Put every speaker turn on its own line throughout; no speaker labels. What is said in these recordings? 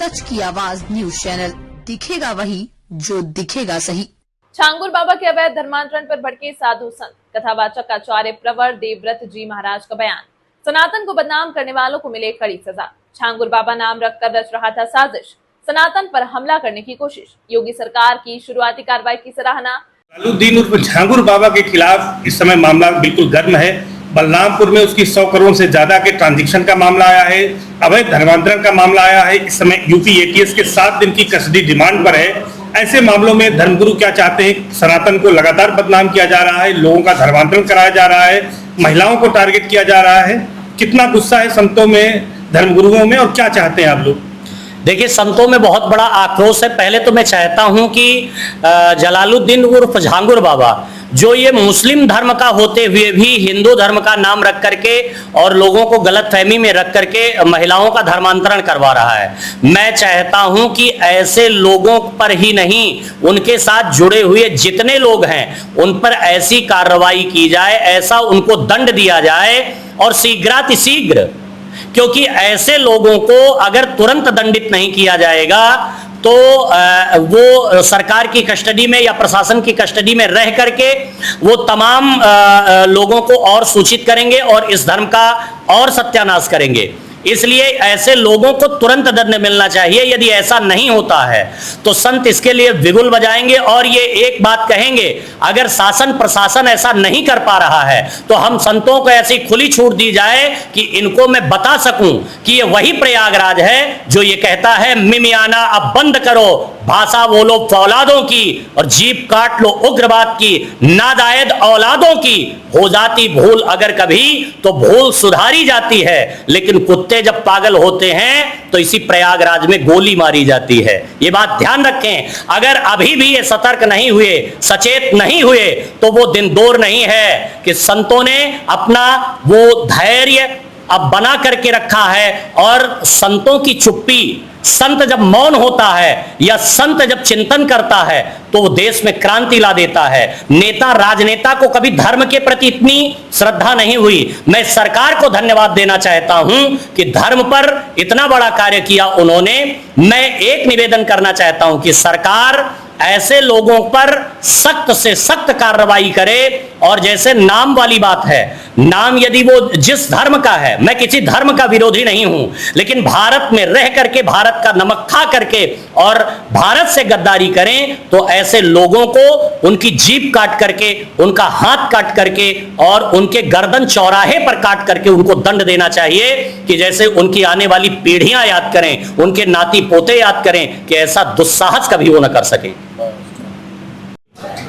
सच की आवाज news channel, दिखेगा वही जो दिखेगा सही।
छांगुर बाबा के अवैध धर्मांतरण पर भड़के साधु संत, कथावाचक आचार्य प्रवर देवव्रत जी महाराज का बयान। सनातन को बदनाम करने वालों को मिले कड़ी सजा। छांगुर बाबा नाम रखकर रच रहा था साजिश, सनातन पर हमला करने की कोशिश। योगी सरकार की शुरुआती कार्रवाई की सराहना।
जलालुद्दीन उर्फ छांगुर बाबा के खिलाफ इस समय मामला बिल्कुल गर्म है। बलरामपुर में उसकी 100 करोड़ से ज्यादा के ट्रांजैक्शन का मामला आया है, अवैध धर्मांतरण का मामला आया है। इस समय यूपी एटीएस के 7 दिन की कस्टडी डिमांड पर है। ऐसे मामलों में धर्मगुरु क्या चाहते हैं? सनातन को लगातार बदनाम किया जा रहा है, लोगों का धर्मांतरण कराया जा रहा है, महिलाओं को टारगेट किया जा रहा है। कितना गुस्सा है संतों में, धर्मगुरुओं में, और क्या चाहते हैं आप लोग?
देखिए, संतों में बहुत बड़ा आक्रोश है। पहले तो मैं चाहता हूं कि जलालुद्दीन उर्फ छांगुर बाबा, जो ये मुस्लिम धर्म का होते हुए भी हिंदू धर्म का नाम रख करके और लोगों को गलतफहमी में रख करके महिलाओं का धर्मांतरण करवा रहा है, मैं चाहता हूं कि ऐसे लोगों पर ही नहीं, उनके साथ जुड़े हुए जितने लोग हैं उन पर ऐसी कार्रवाई की जाए, ऐसा उनको दंड दिया जाए और शीघ्रातिशीघ्र। क्योंकि ऐसे लोगों को अगर तुरंत दंडित नहीं किया जाएगा तो वो सरकार की कस्टडी में या प्रशासन की कस्टडी में रह करके वो तमाम लोगों को और सूचित करेंगे और इस धर्म का और सत्यानाश करेंगे। इसलिए ऐसे लोगों को तुरंत दंड मिलना चाहिए। यदि ऐसा नहीं होता है तो संत इसके लिए बिगुल बजाएंगे और ये एक बात कहेंगे, अगर शासन प्रशासन ऐसा नहीं कर पा रहा है तो हम संतों को ऐसी खुली छूट दी जाए कि इनको मैं बता सकूं कि ये वही प्रयागराज है जो ये कहता है मिमियाना अब बंद करो, भाषा बोलो फौलादों की और जीभ काट लो उग्रवाद की, नाजायज औलादों की। हो जाती भूल अगर कभी तो भूल सुधारी जाती है, लेकिन कुत्ते जब पागल होते हैं तो इसी प्रयागराज में गोली मारी जाती है। ये बात ध्यान रखें। अगर अभी भी ये सतर्क नहीं हुए, सचेत नहीं हुए, तो वो दिन दूर नहीं है कि संतों ने अपना वो धैर्य अब बना करके रखा है और संतों की चुप्पी, संत जब मौन होता है या संत जब चिंतन करता है तो वो देश में क्रांति ला देता है। नेता राजनेता को कभी धर्म के प्रति इतनी श्रद्धा नहीं हुई। मैं सरकार को धन्यवाद देना चाहता हूं कि धर्म पर इतना बड़ा कार्य किया उन्होंने। मैं एक निवेदन करना चाहता हूं कि सरकार ऐसे लोगों पर सख्त से सख्त कार्रवाई करे। और जैसे नाम वाली बात है, नाम यदि वो जिस धर्म का है, मैं किसी धर्म का विरोधी नहीं हूं, लेकिन भारत में रह करके, भारत का नमक खा करके और भारत से गद्दारी करें तो ऐसे लोगों को उनकी जीभ काट करके, उनका हाथ काट करके और उनके गर्दन चौराहे पर काट करके उनको दंड देना चाहिए कि जैसे उनकी आने वाली पीढ़ियां याद करें, उनके नाती पोते याद करें कि ऐसा दुस्साहस कभी वो न कर सके।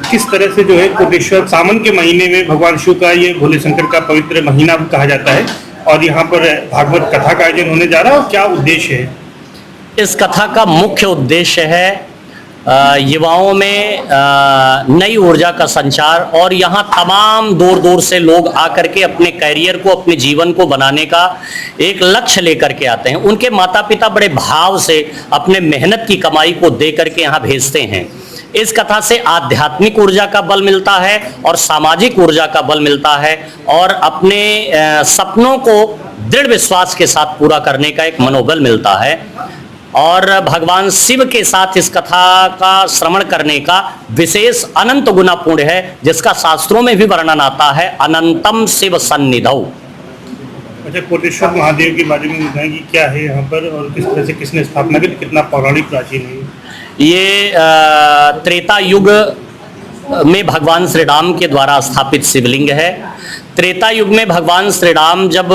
किस तरह से जो है कोटेश्वर सावन के महीने में भगवान शिव का, ये भोले शंकर का पवित्र महीना कहा जाता है और यहाँ पर भागवत कथा का आयोजन होने जा रहा है, और क्या उद्देश्य है?
इस कथा का मुख्य उद्देश्य है युवाओं में नई ऊर्जा का संचार, और यहाँ तमाम दूर दूर से लोग आकर के अपने कैरियर को, अपने जीवन को बनाने का एक लक्ष्य लेकर के आते हैं। उनके माता पिता बड़े भाव से अपने मेहनत की कमाई को दे करके यहाँ भेजते हैं। इस कथा से आध्यात्मिक ऊर्जा का बल मिलता है और सामाजिक ऊर्जा का बल मिलता है और अपने सपनों को दृढ़ विश्वास के साथ पूरा करने का एक मनोबल मिलता है। और भगवान शिव के साथ इस कथा का श्रवण करने का विशेष अनंत गुना पुण्य है, जिसका शास्त्रों में भी वर्णन आता है, अनंतम शिव सन्निधौ।
अच्छा, कोटेश्वर महादेव के बारे में बताएं कि क्या है यहाँ पर और किस तरह से किसने स्थापना की, कितना पौराणिक प्राचीन है?
ये त्रेता युग में भगवान श्री राम के द्वारा स्थापित शिवलिंग है। त्रेता युग में भगवान श्री राम जब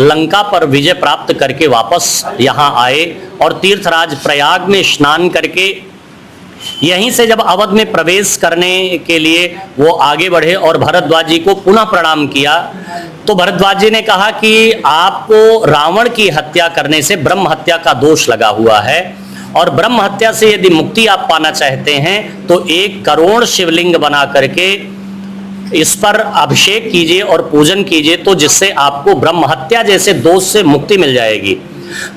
लंका पर विजय प्राप्त करके वापस यहाँ आए और तीर्थराज प्रयाग में स्नान करके यहीं से जब अवध में प्रवेश करने के लिए वो आगे बढ़े और भरद्वाज जी को पुनः प्रणाम किया, तो भरद्वाज जी ने कहा कि आपको रावण की हत्या करने से ब्रह्म हत्या का दोष लगा हुआ है और ब्रह्म हत्या से यदि मुक्ति आप पाना चाहते हैं तो 1 करोड़ शिवलिंग बना करके इस पर अभिषेक कीजिए और पूजन कीजिए, तो जिससे आपको ब्रह्म हत्या जैसे दोष से मुक्ति मिल जाएगी।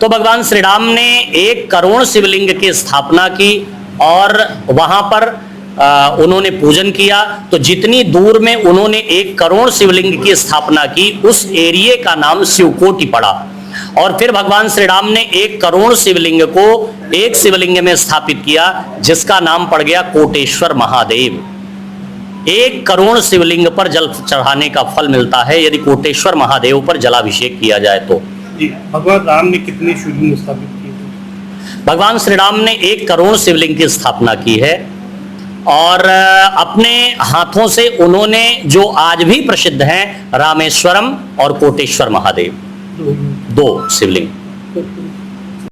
तो भगवान श्री राम ने 1 करोड़ शिवलिंग की स्थापना की और वहां पर उन्होंने पूजन किया। तो जितनी दूर में उन्होंने 1 करोड़ शिवलिंग की स्थापना की, उस एरिया का नाम शिवकोटि पड़ा। और फिर भगवान श्री राम ने 1 करोड़ शिवलिंग को एक शिवलिंग में स्थापित किया, जिसका नाम पड़ गया कोटेश्वर महादेव। 1 करोड़ शिवलिंग पर जल चढ़ाने का फल मिलता है यदि कोटेश्वर महादेव पर जलाभिषेक किया जाए तो।
जी, भगवान राम ने कितने शिवलिंग स्थापित किए?
भगवान श्री राम ने 1 करोड़ शिवलिंग की स्थापना की है और अपने हाथों से उन्होंने जो आज भी प्रसिद्ध हैं रामेश्वरम और कोटेश्वर महादेव, 2 शिवलिंग।